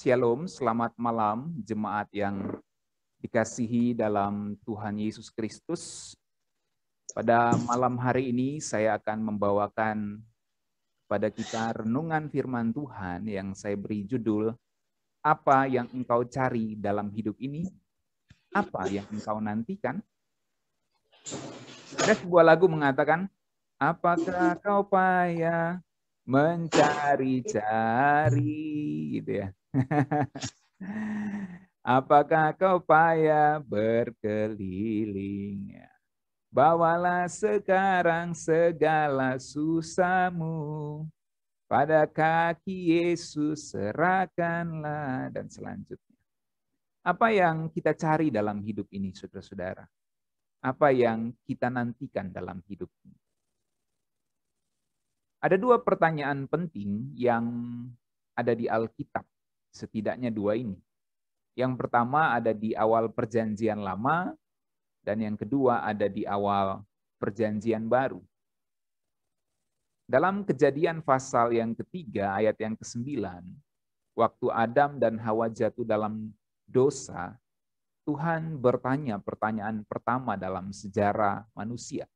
Shalom, selamat malam jemaat yang dikasihi dalam Tuhan Yesus Kristus. Pada malam hari ini saya akan membawakan kepada kita renungan firman Tuhan yang saya beri judul, apa yang engkau cari dalam hidup ini? Apa yang engkau nantikan? Ada sebuah lagu mengatakan, apakah kau payah mencari-cari, gitu ya. Apakah kau payah berkeliling? Bawalah sekarang segala susahmu, pada kaki Yesus serahkanlah, dan selanjutnya. Apa yang kita cari dalam hidup ini, saudara-saudara? Apa yang kita nantikan dalam hidup ini? Ada dua pertanyaan penting yang ada di Alkitab, setidaknya dua ini. Yang pertama ada di awal Perjanjian Lama, dan yang kedua ada di awal Perjanjian Baru. Dalam Kejadian pasal yang ketiga, ayat yang ke-9, waktu Adam dan Hawa jatuh dalam dosa, Tuhan bertanya pertanyaan pertama dalam sejarah manusia.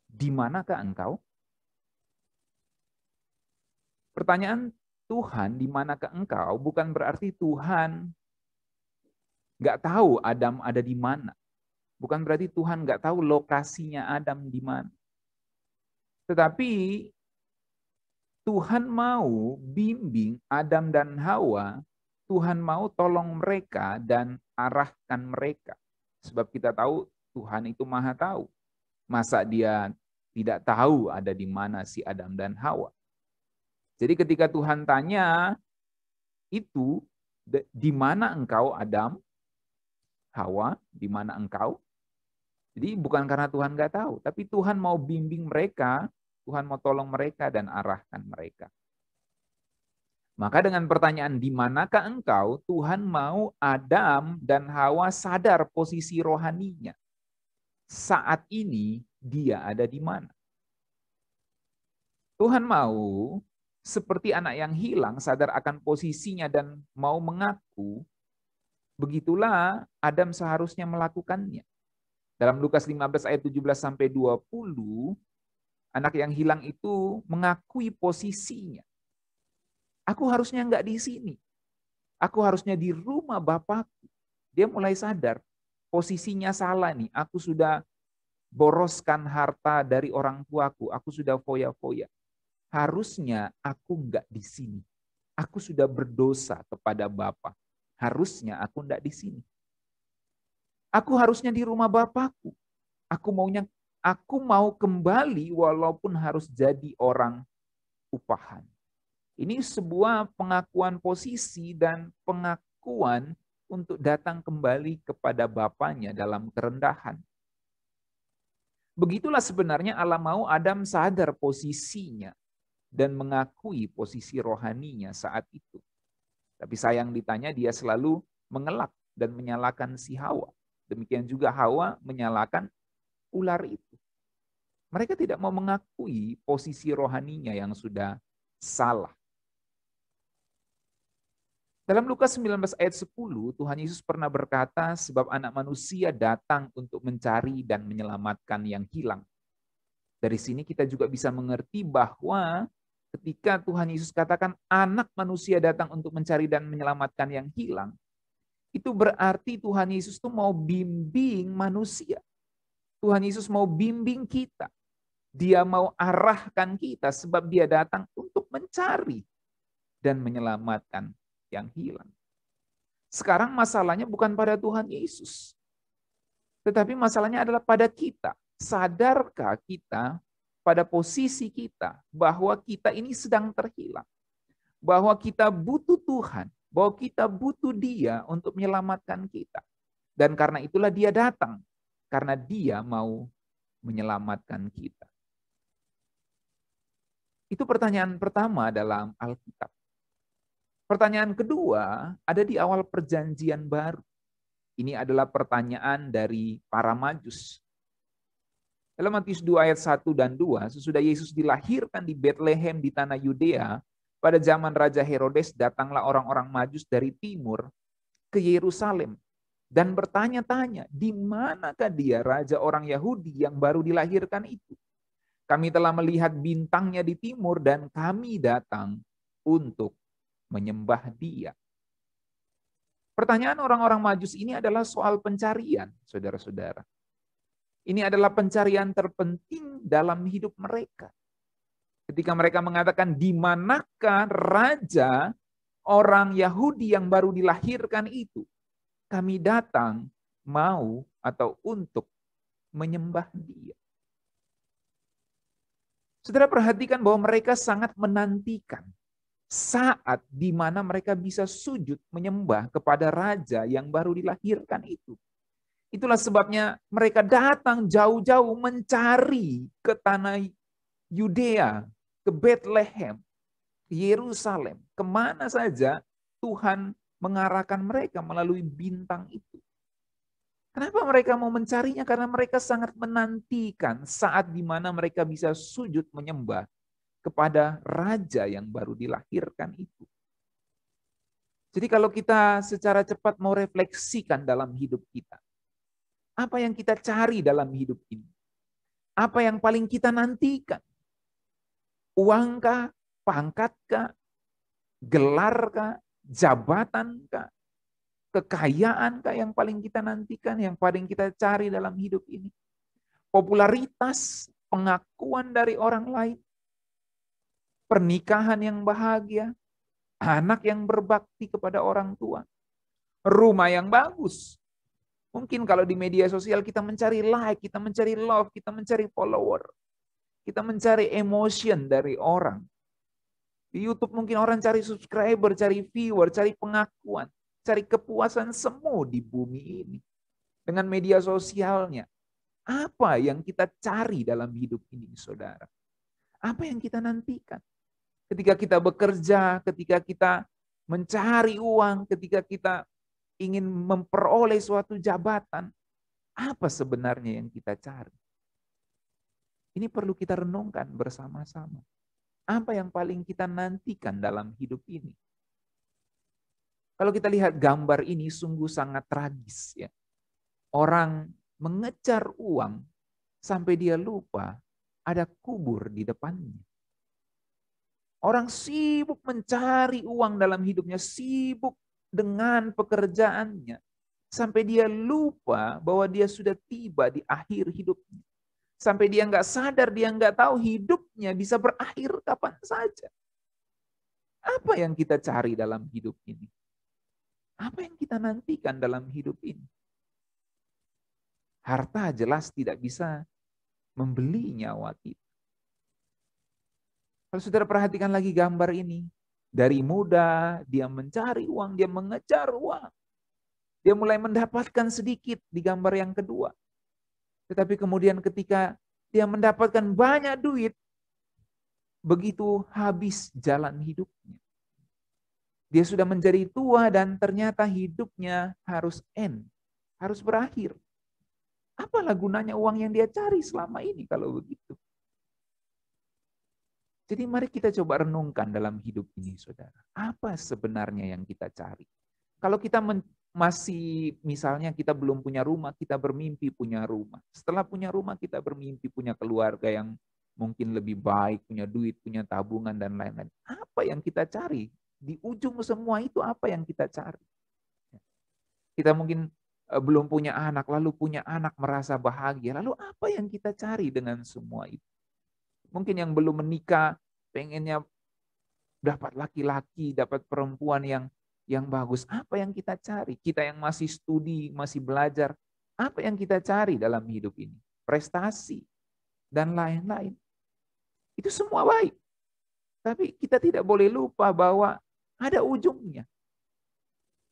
Di manakah engkau? Pertanyaan Tuhan, di manakah engkau, bukan berarti Tuhan nggak tahu Adam ada di mana. Bukan berarti Tuhan nggak tahu lokasinya Adam di mana. Tetapi Tuhan mau bimbing Adam dan Hawa, Tuhan mau tolong mereka dan arahkan mereka. Sebab kita tahu Tuhan itu maha tahu. Masa dia tidak tahu ada di mana si Adam dan Hawa. Jadi ketika Tuhan tanya, itu di mana engkau Adam, Hawa, di mana engkau? Jadi bukan karena Tuhan nggak tahu, tapi Tuhan mau bimbing mereka, Tuhan mau tolong mereka dan arahkan mereka. Maka dengan pertanyaan di manakah engkau, Tuhan mau Adam dan Hawa sadar posisi rohaninya. Saat ini dia ada di mana? Tuhan mau seperti anak yang hilang sadar akan posisinya dan mau mengaku, begitulah Adam seharusnya melakukannya. Dalam Lukas 15 ayat 17 sampai 20, anak yang hilang itu mengakui posisinya. Aku harusnya enggak di sini. Aku harusnya di rumah Bapakku. Dia mulai sadar posisinya salah nih. Aku sudah boroskan harta dari orang tuaku. Aku sudah foya-foya. Harusnya aku enggak di sini. Aku sudah berdosa kepada Bapa. Harusnya aku enggak di sini. Aku harusnya di rumah Bapakku. Aku mau kembali walaupun harus jadi orang upahan. Ini sebuah pengakuan posisi dan pengakuan untuk datang kembali kepada Bapanya dalam kerendahan. Begitulah sebenarnya Allah mau Adam sadar posisinya dan mengakui posisi rohaninya saat itu. Tapi sayang ditanya dia selalu mengelak dan menyalahkan si Hawa. Demikian juga Hawa menyalahkan ular itu. Mereka tidak mau mengakui posisi rohaninya yang sudah salah. Dalam Lukas 19 ayat 10, Tuhan Yesus pernah berkata, sebab anak manusia datang untuk mencari dan menyelamatkan yang hilang. Dari sini kita juga bisa mengerti bahwa ketika Tuhan Yesus katakan anak manusia datang untuk mencari dan menyelamatkan yang hilang, itu berarti Tuhan Yesus itu mau bimbing manusia. Tuhan Yesus mau bimbing kita. Dia mau arahkan kita sebab dia datang untuk mencari dan menyelamatkan yang hilang. Sekarang masalahnya bukan pada Tuhan Yesus. Tetapi masalahnya adalah pada kita. Sadarkah kita pada posisi kita bahwa kita ini sedang terhilang? Bahwa kita butuh Tuhan, bahwa kita butuh Dia untuk menyelamatkan kita. Dan karena itulah Dia datang. Karena Dia mau menyelamatkan kita. Itu pertanyaan pertama dalam Alkitab. Pertanyaan kedua ada di awal Perjanjian Baru. Ini adalah pertanyaan dari para Majus. Dalam Matius 2 ayat 1 dan 2, sesudah Yesus dilahirkan di Bethlehem di tanah Yudea, pada zaman Raja Herodes datanglah orang-orang Majus dari timur ke Yerusalem dan bertanya-tanya, di manakah dia raja orang Yahudi yang baru dilahirkan itu? Kami telah melihat bintangnya di timur dan kami datang untuk menyembah dia. Pertanyaan orang-orang Majus ini adalah soal pencarian, saudara-saudara. Ini adalah pencarian terpenting dalam hidup mereka. Ketika mereka mengatakan, di manakah raja orang Yahudi yang baru dilahirkan itu? Kami datang mau atau untuk menyembah dia. Saudara perhatikan bahwa mereka sangat menantikan saat di mana mereka bisa sujud menyembah kepada raja yang baru dilahirkan itu. Itulah sebabnya mereka datang jauh-jauh mencari ke tanah Yudea, ke Bethlehem, ke Yerusalem, kemana saja Tuhan mengarahkan mereka melalui bintang itu. Kenapa mereka mau mencarinya? Karena mereka sangat menantikan saat di mana mereka bisa sujud menyembah kepada raja yang baru dilahirkan itu. Jadi kalau kita secara cepat mau refleksikan dalam hidup kita, apa yang kita cari dalam hidup ini? Apa yang paling kita nantikan? Uangkah, pangkatkah, gelarkah, jabatankah, kekayaankah yang paling kita nantikan, yang paling kita cari dalam hidup ini? Popularitas, pengakuan dari orang lain, pernikahan yang bahagia, anak yang berbakti kepada orang tua, rumah yang bagus. Mungkin kalau di media sosial kita mencari like, kita mencari love, kita mencari follower. Kita mencari emotion dari orang. Di YouTube mungkin orang cari subscriber, cari viewer, cari pengakuan, cari kepuasan semu di bumi ini. Dengan media sosialnya. Apa yang kita cari dalam hidup ini, saudara? Apa yang kita nantikan? Ketika kita bekerja, ketika kita mencari uang, ketika kita ingin memperoleh suatu jabatan, apa sebenarnya yang kita cari? Ini perlu kita renungkan bersama-sama. Apa yang paling kita nantikan dalam hidup ini? Kalau kita lihat gambar ini sungguh sangat tragis ya. Orang mengejar uang sampai dia lupa ada kubur di depannya. Orang sibuk mencari uang dalam hidupnya, sibuk dengan pekerjaannya. Sampai dia lupa bahwa dia sudah tiba di akhir hidupnya. Sampai dia nggak sadar, dia nggak tahu hidupnya bisa berakhir kapan saja. Apa yang kita cari dalam hidup ini? Apa yang kita nantikan dalam hidup ini? Harta jelas tidak bisa membeli nyawa kita. Kalau saudara perhatikan lagi gambar ini, dari muda dia mencari uang, dia mengejar uang. Dia mulai mendapatkan sedikit di gambar yang kedua. Tetapi kemudian ketika dia mendapatkan banyak duit, begitu habis jalan hidupnya. Dia sudah menjadi tua dan ternyata hidupnya harus end, harus berakhir. Apalah gunanya uang yang dia cari selama ini kalau begitu? Jadi mari kita coba renungkan dalam hidup ini, saudara. Apa sebenarnya yang kita cari? Kalau kita masih misalnya kita belum punya rumah, kita bermimpi punya rumah. Setelah punya rumah kita bermimpi punya keluarga yang mungkin lebih baik, punya duit, punya tabungan dan lain-lain. Apa yang kita cari? Di ujung semua itu apa yang kita cari? Kita mungkin belum punya anak, lalu punya anak merasa bahagia. Lalu apa yang kita cari dengan semua itu? Mungkin yang belum menikah pengennya dapat laki-laki, dapat perempuan yang bagus. Apa yang kita cari? Kita yang masih studi, masih belajar, apa yang kita cari dalam hidup ini? Prestasi dan lain-lain. Itu semua baik. Tapi kita tidak boleh lupa bahwa ada ujungnya.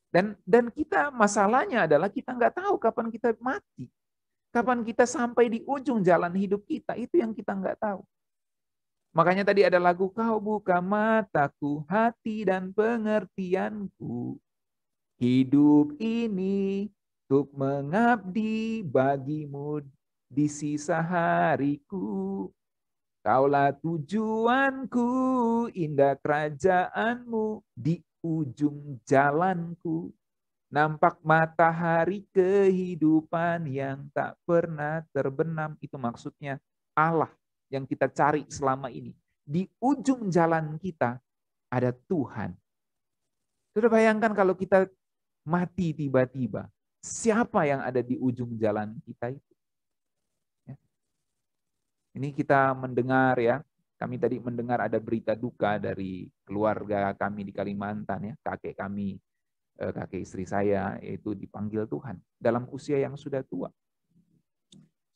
Dan kita masalahnya adalah kita nggak tahu kapan kita mati. Kapan kita sampai di ujung jalan hidup kita, itu yang kita nggak tahu. Makanya tadi ada lagu, kau buka mataku, hati dan pengertianku. Hidup ini untuk mengabdi bagimu di sisa hariku. Kaulah tujuanku, indah kerajaanmu, di ujung jalanku. Nampak matahari kehidupan yang tak pernah terbenam. Itu maksudnya Allah yang kita cari selama ini. Di ujung jalan kita ada Tuhan. Sudah bayangkan kalau kita mati tiba-tiba. Siapa yang ada di ujung jalan kita itu? Ya. Ini kita mendengar ya. Kami tadi mendengar ada berita duka dari keluarga kami di Kalimantan ya. Kakek istri saya yaitu dipanggil Tuhan dalam usia yang sudah tua.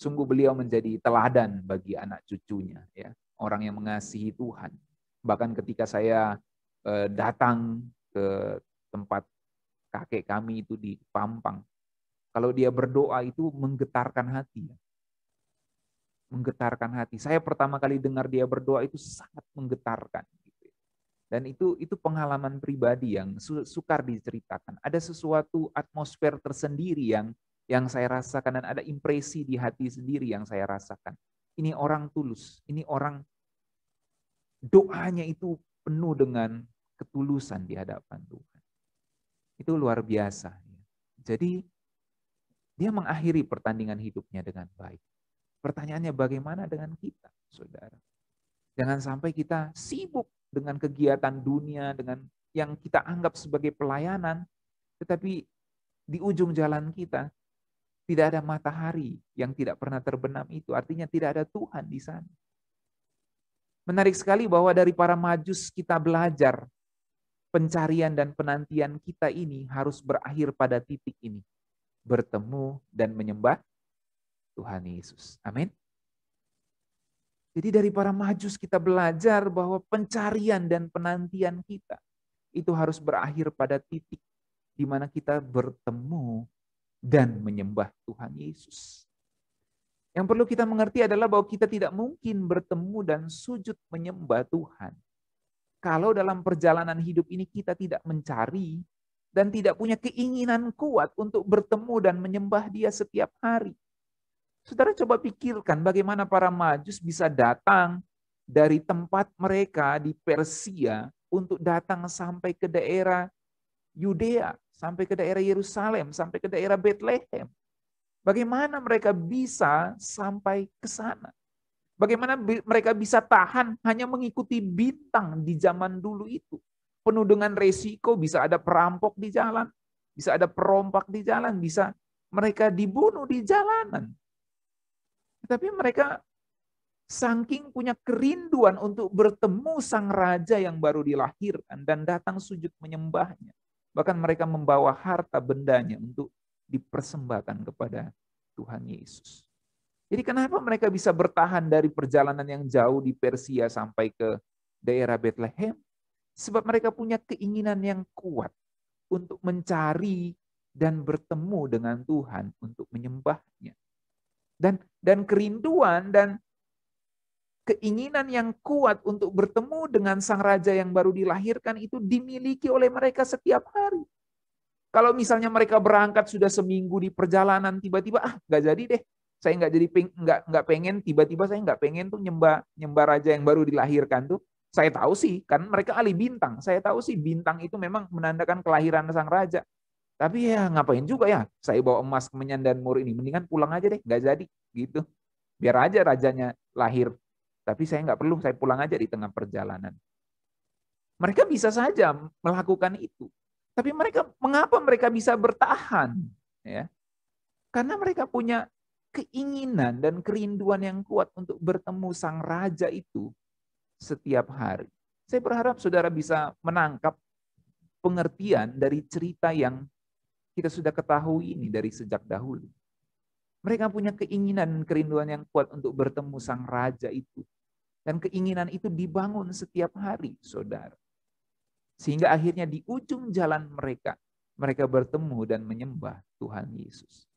Sungguh beliau menjadi teladan bagi anak cucunya, ya, orang yang mengasihi Tuhan. Bahkan ketika saya datang ke tempat kakek kami itu di Pampang, kalau dia berdoa itu menggetarkan hati. Menggetarkan hati. Saya pertama kali dengar dia berdoa itu sangat menggetarkan. Dan itu pengalaman pribadi yang sukar diceritakan. Ada sesuatu atmosfer tersendiri yang saya rasakan dan ada impresi di hati sendiri yang saya rasakan. Ini orang tulus, ini orang doanya itu penuh dengan ketulusan di hadapan Tuhan. Itu luar biasa. Jadi dia mengakhiri pertandingan hidupnya dengan baik. Pertanyaannya bagaimana dengan kita, saudara? Jangan sampai kita sibuk dengan kegiatan dunia, dengan yang kita anggap sebagai pelayanan, tetapi di ujung jalan kita tidak ada matahari yang tidak pernah terbenam itu. Artinya tidak ada Tuhan di sana. Menarik sekali bahwa dari para majus kita belajar pencarian dan penantian kita ini harus berakhir pada titik ini. Bertemu dan menyembah Tuhan Yesus. Amin. Jadi dari para majus kita belajar bahwa pencarian dan penantian kita itu harus berakhir pada titik di mana kita bertemu dan menyembah Tuhan Yesus. Yang perlu kita mengerti adalah bahwa kita tidak mungkin bertemu dan sujud menyembah Tuhan kalau dalam perjalanan hidup ini kita tidak mencari dan tidak punya keinginan kuat untuk bertemu dan menyembah Dia setiap hari. Saudara coba pikirkan bagaimana para majus bisa datang dari tempat mereka di Persia untuk datang sampai ke daerah Yudea, sampai ke daerah Yerusalem, sampai ke daerah Bethlehem. Bagaimana mereka bisa sampai ke sana? Bagaimana mereka bisa tahan hanya mengikuti bintang di zaman dulu itu? Penuh dengan resiko, bisa ada perampok di jalan, bisa ada perompak di jalan, bisa mereka dibunuh di jalanan. Tetapi mereka saking punya kerinduan untuk bertemu sang raja yang baru dilahirkan dan datang sujud menyembahnya. Bahkan mereka membawa harta bendanya untuk dipersembahkan kepada Tuhan Yesus. Jadi kenapa mereka bisa bertahan dari perjalanan yang jauh di Persia sampai ke daerah Bethlehem? Sebab mereka punya keinginan yang kuat untuk mencari dan bertemu dengan Tuhan untuk menyembahnya. Dan kerinduan dan keinginan yang kuat untuk bertemu dengan sang raja yang baru dilahirkan itu dimiliki oleh mereka setiap hari. Kalau misalnya mereka berangkat sudah seminggu di perjalanan, tiba-tiba nggak jadi deh, saya nggak jadi nggak pengen, tiba-tiba saya nggak pengen tuh nyembah raja yang baru dilahirkan tuh. Saya tahu sih, kan mereka ahli bintang. Saya tahu sih bintang itu memang menandakan kelahiran sang raja. Tapi ya ngapain juga ya, saya bawa emas, kemenyan, dan mur ini. Mendingan pulang aja deh, nggak jadi gitu. Biar aja rajanya lahir. Tapi saya nggak perlu, saya pulang aja di tengah perjalanan. Mereka bisa saja melakukan itu. Tapi mengapa mereka bisa bertahan? Ya, karena mereka punya keinginan dan kerinduan yang kuat untuk bertemu sang raja itu setiap hari. Saya berharap saudara bisa menangkap pengertian dari cerita yang kita sudah ketahui ini dari sejak dahulu. Mereka punya keinginan dan kerinduan yang kuat untuk bertemu sang raja itu. Dan keinginan itu dibangun setiap hari, saudara. Sehingga akhirnya di ujung jalan mereka bertemu dan menyembah Tuhan Yesus.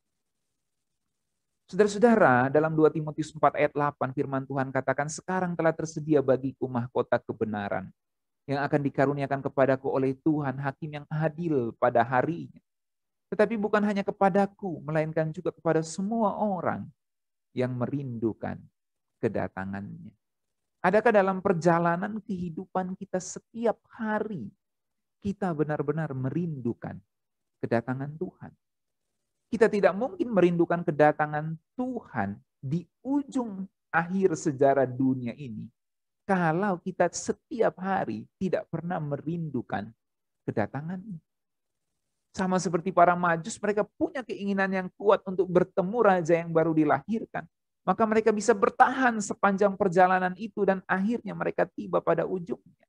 Saudara-saudara, dalam 2 Timotius 4 ayat 8 firman Tuhan katakan, sekarang telah tersedia bagiku mahkota kebenaran yang akan dikaruniakan kepadaku oleh Tuhan, hakim yang adil pada harinya. Tetapi bukan hanya kepadaku, melainkan juga kepada semua orang yang merindukan kedatangannya. Adakah dalam perjalanan kehidupan kita setiap hari, kita benar-benar merindukan kedatangan Tuhan? Kita tidak mungkin merindukan kedatangan Tuhan di ujung akhir sejarah dunia ini kalau kita setiap hari tidak pernah merindukan kedatangannya. Sama seperti para Majus, mereka punya keinginan yang kuat untuk bertemu raja yang baru dilahirkan. Maka mereka bisa bertahan sepanjang perjalanan itu dan akhirnya mereka tiba pada ujungnya.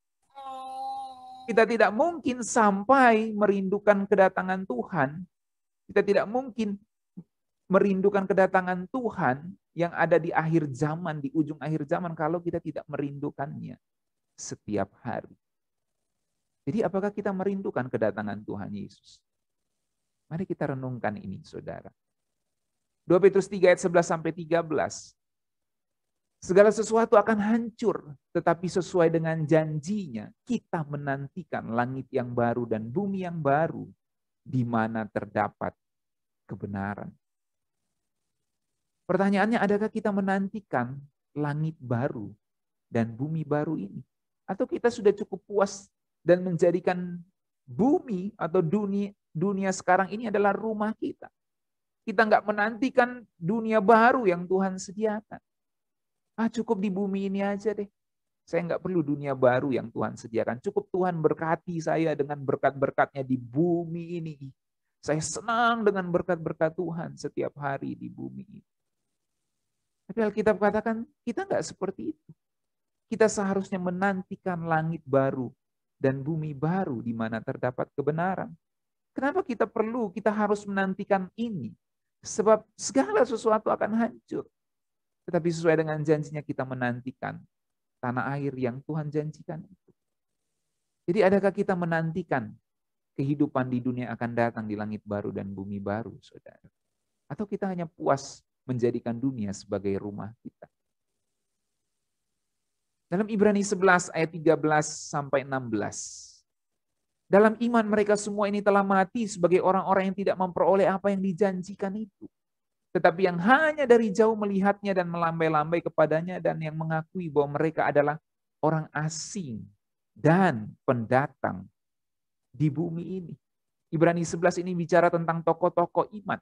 Kita tidak mungkin sampai merindukan kedatangan Tuhan. Kita tidak mungkin merindukan kedatangan Tuhan yang ada di akhir zaman, di ujung akhir zaman, kalau kita tidak merindukannya setiap hari. Jadi apakah kita merindukan kedatangan Tuhan Yesus? Mari kita renungkan ini, saudara. 2 Petrus 3 ayat 11-13. Segala sesuatu akan hancur, tetapi sesuai dengan janjinya, kita menantikan langit yang baru dan bumi yang baru, di mana terdapat kebenaran. Pertanyaannya, adakah kita menantikan langit baru dan bumi baru ini? Atau kita sudah cukup puas dan menjadikan bumi atau dunia sekarang ini adalah rumah kita? Kita nggak menantikan dunia baru yang Tuhan sediakan. Cukup di bumi ini aja deh. Saya nggak perlu dunia baru yang Tuhan sediakan. Cukup Tuhan berkati saya dengan berkat-berkatnya di bumi ini. Saya senang dengan berkat-berkat Tuhan setiap hari di bumi ini. Tapi Alkitab katakan kita nggak seperti itu. Kita seharusnya menantikan langit baru dan bumi baru di mana terdapat kebenaran. Kenapa kita harus menantikan ini? Sebab segala sesuatu akan hancur. Tetapi sesuai dengan janjinya kita menantikan tanah air yang Tuhan janjikan itu. Jadi adakah kita menantikan kehidupan di dunia akan datang di langit baru dan bumi baru, saudara? Atau kita hanya puas menjadikan dunia sebagai rumah kita? Dalam Ibrani 11 ayat 13-16. Dalam iman mereka semua ini telah mati sebagai orang-orang yang tidak memperoleh apa yang dijanjikan itu. Tetapi yang hanya dari jauh melihatnya dan melambai-lambai kepadanya dan yang mengakui bahwa mereka adalah orang asing dan pendatang di bumi ini. Ibrani 11 ini bicara tentang tokoh-tokoh iman.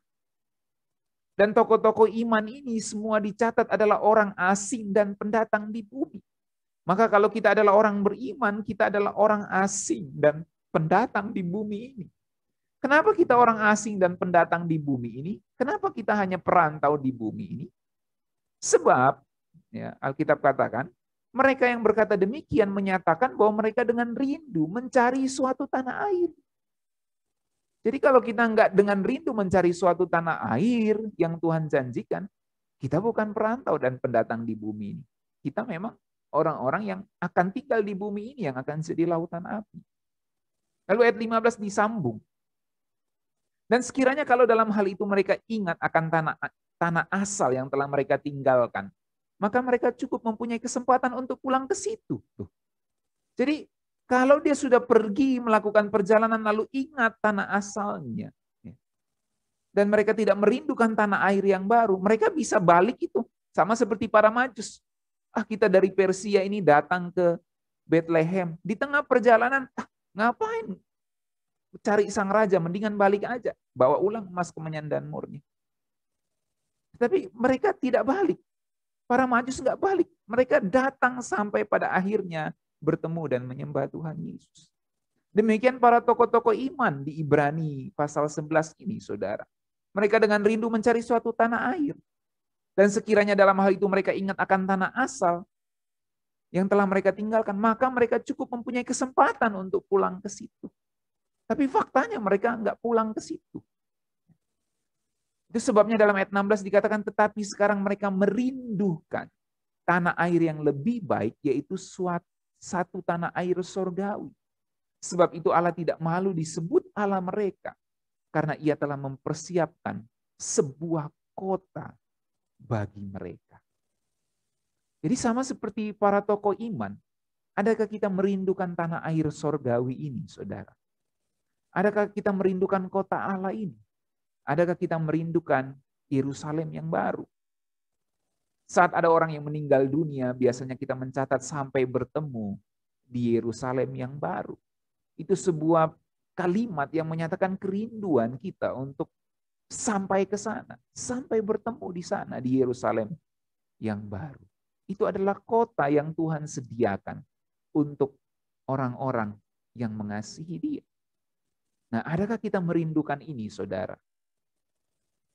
Dan tokoh-tokoh iman ini semua dicatat adalah orang asing dan pendatang di bumi. Maka kalau kita adalah orang beriman, kita adalah orang asing dan pendatang di bumi ini. Kenapa kita orang asing dan pendatang di bumi ini? Kenapa kita hanya perantau di bumi ini? Sebab, ya, Alkitab katakan, mereka yang berkata demikian menyatakan bahwa mereka dengan rindu mencari suatu tanah air. Jadi kalau kita nggak dengan rindu mencari suatu tanah air yang Tuhan janjikan, kita bukan perantau dan pendatang di bumi ini. Kita memang orang-orang yang akan tinggal di bumi ini, yang akan jadi lautan api. Lalu ayat 15 disambung. Dan sekiranya kalau dalam hal itu mereka ingat akan tanah asal yang telah mereka tinggalkan, maka mereka cukup mempunyai kesempatan untuk pulang ke situ. Jadi kalau dia sudah pergi melakukan perjalanan lalu ingat tanah asalnya, dan mereka tidak merindukan tanah air yang baru, mereka bisa balik itu. Sama seperti para Majus. Kita dari Persia ini datang ke Bethlehem. Di tengah perjalanan, ngapain cari sang raja, mendingan balik aja. Bawa ulang emas, kemenyan, dan murni. Tapi mereka tidak balik. Para Majus nggak balik. Mereka datang sampai pada akhirnya bertemu dan menyembah Tuhan Yesus. Demikian para tokoh-tokoh iman di Ibrani pasal 11 ini, saudara. Mereka dengan rindu mencari suatu tanah air. Dan sekiranya dalam hal itu mereka ingat akan tanah asal yang telah mereka tinggalkan, maka mereka cukup mempunyai kesempatan untuk pulang ke situ. Tapi faktanya mereka nggak pulang ke situ. Itu sebabnya dalam ayat 16 dikatakan, tetapi sekarang mereka merindukan tanah air yang lebih baik, yaitu satu tanah air surgawi. Sebab itu Allah tidak malu disebut Allah mereka, karena ia telah mempersiapkan sebuah kota bagi mereka. Jadi sama seperti para tokoh iman, adakah kita merindukan tanah air surgawi ini, saudara? Adakah kita merindukan kota Allah ini? Adakah kita merindukan Yerusalem yang baru? Saat ada orang yang meninggal dunia, biasanya kita mencatat sampai bertemu di Yerusalem yang baru. Itu sebuah kalimat yang menyatakan kerinduan kita untuk sampai ke sana, sampai bertemu di sana di Yerusalem yang baru. Itu adalah kota yang Tuhan sediakan untuk orang-orang yang mengasihi Dia. Nah, adakah kita merindukan ini, saudara?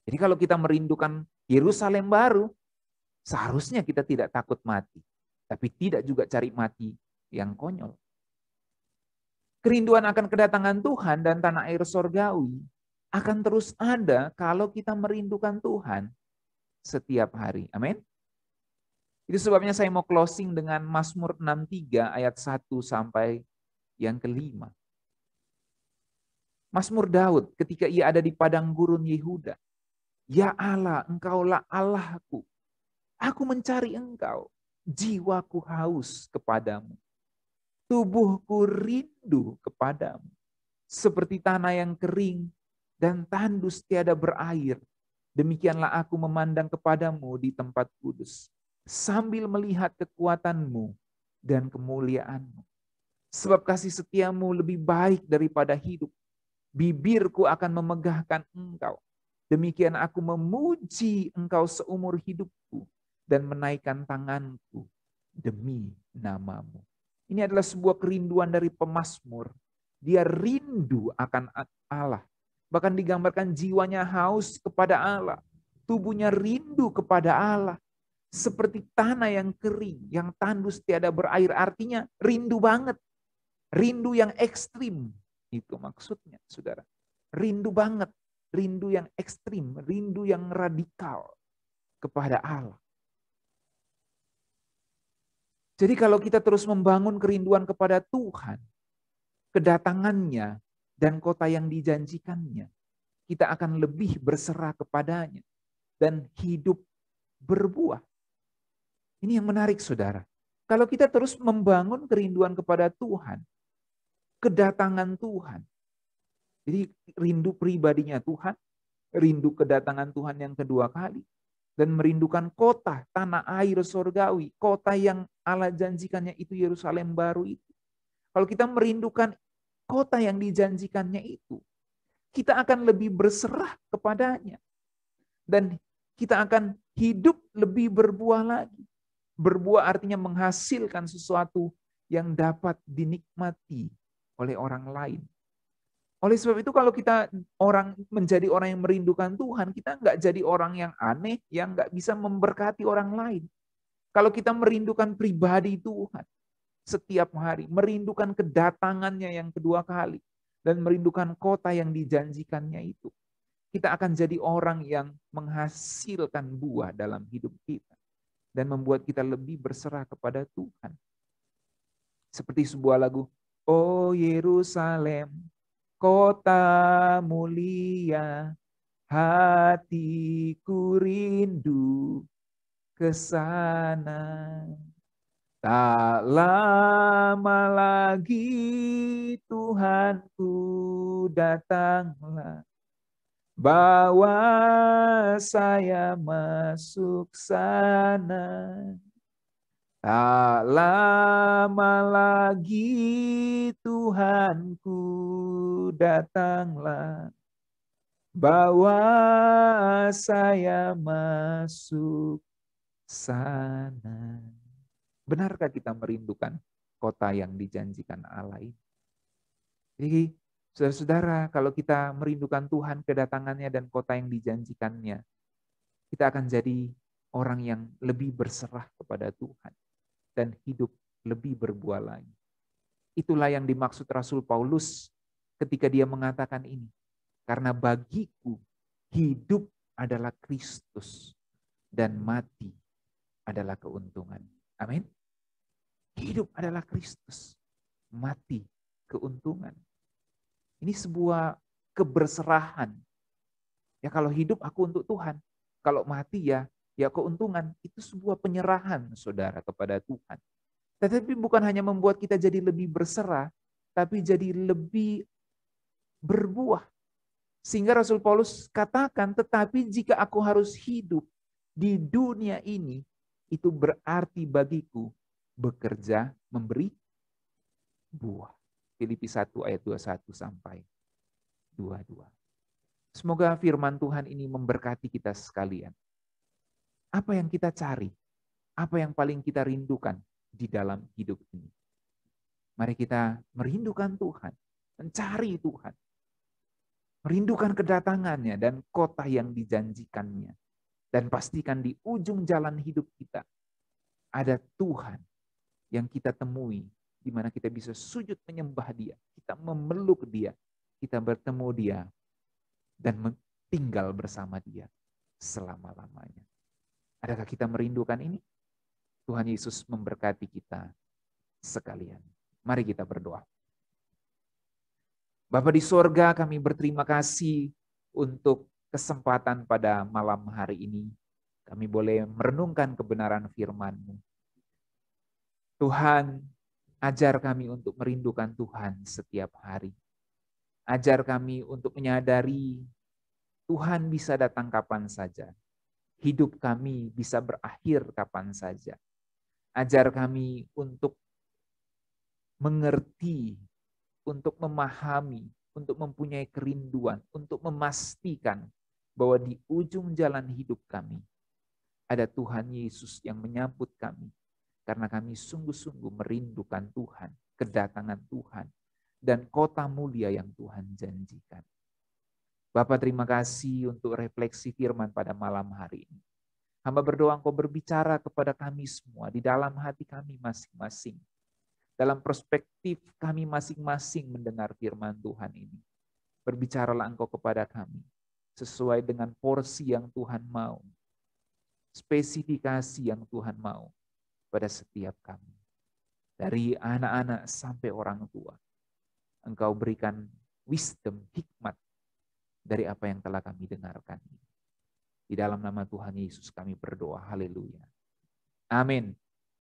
Jadi kalau kita merindukan Yerusalem baru, seharusnya kita tidak takut mati, tapi tidak juga cari mati yang konyol. Kerinduan akan kedatangan Tuhan dan tanah air sorgawi akan terus ada kalau kita merindukan Tuhan setiap hari. Amin. Itu sebabnya saya mau closing dengan Mazmur 63 ayat 1 sampai yang kelima. Mazmur Daud ketika ia ada di padang gurun Yehuda. Ya Allah, Engkaulah Allahku. Aku mencari Engkau. Jiwaku haus kepadamu. Tubuhku rindu kepadamu. Seperti tanah yang kering dan tandus tiada berair. Demikianlah aku memandang kepadamu di tempat kudus. Sambil melihat kekuatanmu dan kemuliaanmu. Sebab kasih setiamu lebih baik daripada hidup. Bibirku akan memegahkan Engkau. Demikian aku memuji Engkau seumur hidupku dan menaikkan tanganku demi namamu. Ini adalah sebuah kerinduan dari pemazmur. Dia rindu akan Allah. Bahkan digambarkan jiwanya haus kepada Allah. Tubuhnya rindu kepada Allah. Seperti tanah yang kering, yang tandus tiada berair. Artinya rindu banget. Rindu yang ekstrim. Itu maksudnya, saudara. Rindu banget. Rindu yang ekstrim. Rindu yang radikal kepada Allah. Jadi kalau kita terus membangun kerinduan kepada Tuhan, kedatangannya, dan kota yang dijanjikannya, kita akan lebih berserah kepadanya dan hidup berbuah. Ini yang menarik, saudara. Kalau kita terus membangun kerinduan kepada Tuhan, kedatangan Tuhan, jadi rindu pribadinya Tuhan, rindu kedatangan Tuhan yang kedua kali, dan merindukan kota, tanah air sorgawi, kota yang Allah janjikannya itu Yerusalem baru itu. Kalau kita merindukan kota yang dijanjikannya itu, kita akan lebih berserah kepadanya. Dan kita akan hidup lebih berbuah lagi. Berbuah artinya menghasilkan sesuatu yang dapat dinikmati oleh orang lain. Oleh sebab itu kalau kita menjadi orang yang merindukan Tuhan, kita nggak jadi orang yang aneh, yang nggak bisa memberkati orang lain. Kalau kita merindukan pribadi Tuhan setiap hari, merindukan kedatangannya yang kedua kali, dan merindukan kota yang dijanjikannya itu, kita akan jadi orang yang menghasilkan buah dalam hidup kita dan membuat kita lebih berserah kepada Tuhan. Seperti sebuah lagu, Oh Yerusalem, kota mulia, hatiku rindu ke sana. Tak lama lagi Tuhanku datanglah, bawa saya masuk sana. Tak lama lagi Tuhanku datanglah, bawa saya masuk sana. Benarkah kita merindukan kota yang dijanjikan Allah ini? Jadi, saudara-saudara, kalau kita merindukan Tuhan, kedatangannya dan kota yang dijanjikannya, kita akan jadi orang yang lebih berserah kepada Tuhan dan hidup lebih berbuah lagi. Itulah yang dimaksud Rasul Paulus ketika dia mengatakan ini. Karena bagiku hidup adalah Kristus dan mati adalah keuntungan. Amin. Hidup adalah Kristus, mati keuntungan. Ini sebuah keberserahan. Ya kalau hidup aku untuk Tuhan, kalau mati ya keuntungan. Itu sebuah penyerahan, saudara, kepada Tuhan. Tetapi bukan hanya membuat kita jadi lebih berserah, tapi jadi lebih berbuah. Sehingga Rasul Paulus katakan, tetapi jika aku harus hidup di dunia ini itu berarti bagiku bekerja memberi buah. Filipi 1 ayat 21 sampai 22. Semoga firman Tuhan ini memberkati kita sekalian. Apa yang kita cari? Apa yang paling kita rindukan di dalam hidup ini? Mari kita merindukan Tuhan, mencari Tuhan, merindukan kedatangannya dan kota yang dijanjikannya. Dan pastikan di ujung jalan hidup kita ada Tuhan yang kita temui, di mana kita bisa sujud menyembah Dia, kita memeluk Dia, kita bertemu Dia, dan tinggal bersama Dia selama-lamanya. Adakah kita merindukan ini? Tuhan Yesus memberkati kita sekalian. Mari kita berdoa. Bapa di sorga, kami berterima kasih untuk kesempatan pada malam hari ini. Kami boleh merenungkan kebenaran firman-Mu. Tuhan, ajar kami untuk merindukan Tuhan setiap hari. Ajar kami untuk menyadari Tuhan bisa datang kapan saja. Hidup kami bisa berakhir kapan saja. Ajar kami untuk mengerti, untuk memahami, untuk mempunyai kerinduan, untuk memastikan bahwa di ujung jalan hidup kami ada Tuhan Yesus yang menyambut kami. Karena kami sungguh-sungguh merindukan Tuhan, kedatangan Tuhan, dan kota mulia yang Tuhan janjikan. Bapa, terima kasih untuk refleksi firman pada malam hari ini. Hamba berdoa Engkau berbicara kepada kami semua di dalam hati kami masing-masing. Dalam perspektif kami masing-masing mendengar firman Tuhan ini. Berbicaralah Engkau kepada kami sesuai dengan porsi yang Tuhan mau. Spesifikasi yang Tuhan mau pada setiap kami. Dari anak-anak sampai orang tua. Engkau berikan wisdom, hikmat dari apa yang telah kami dengarkan. Di dalam nama Tuhan Yesus kami berdoa. Haleluya. Amin.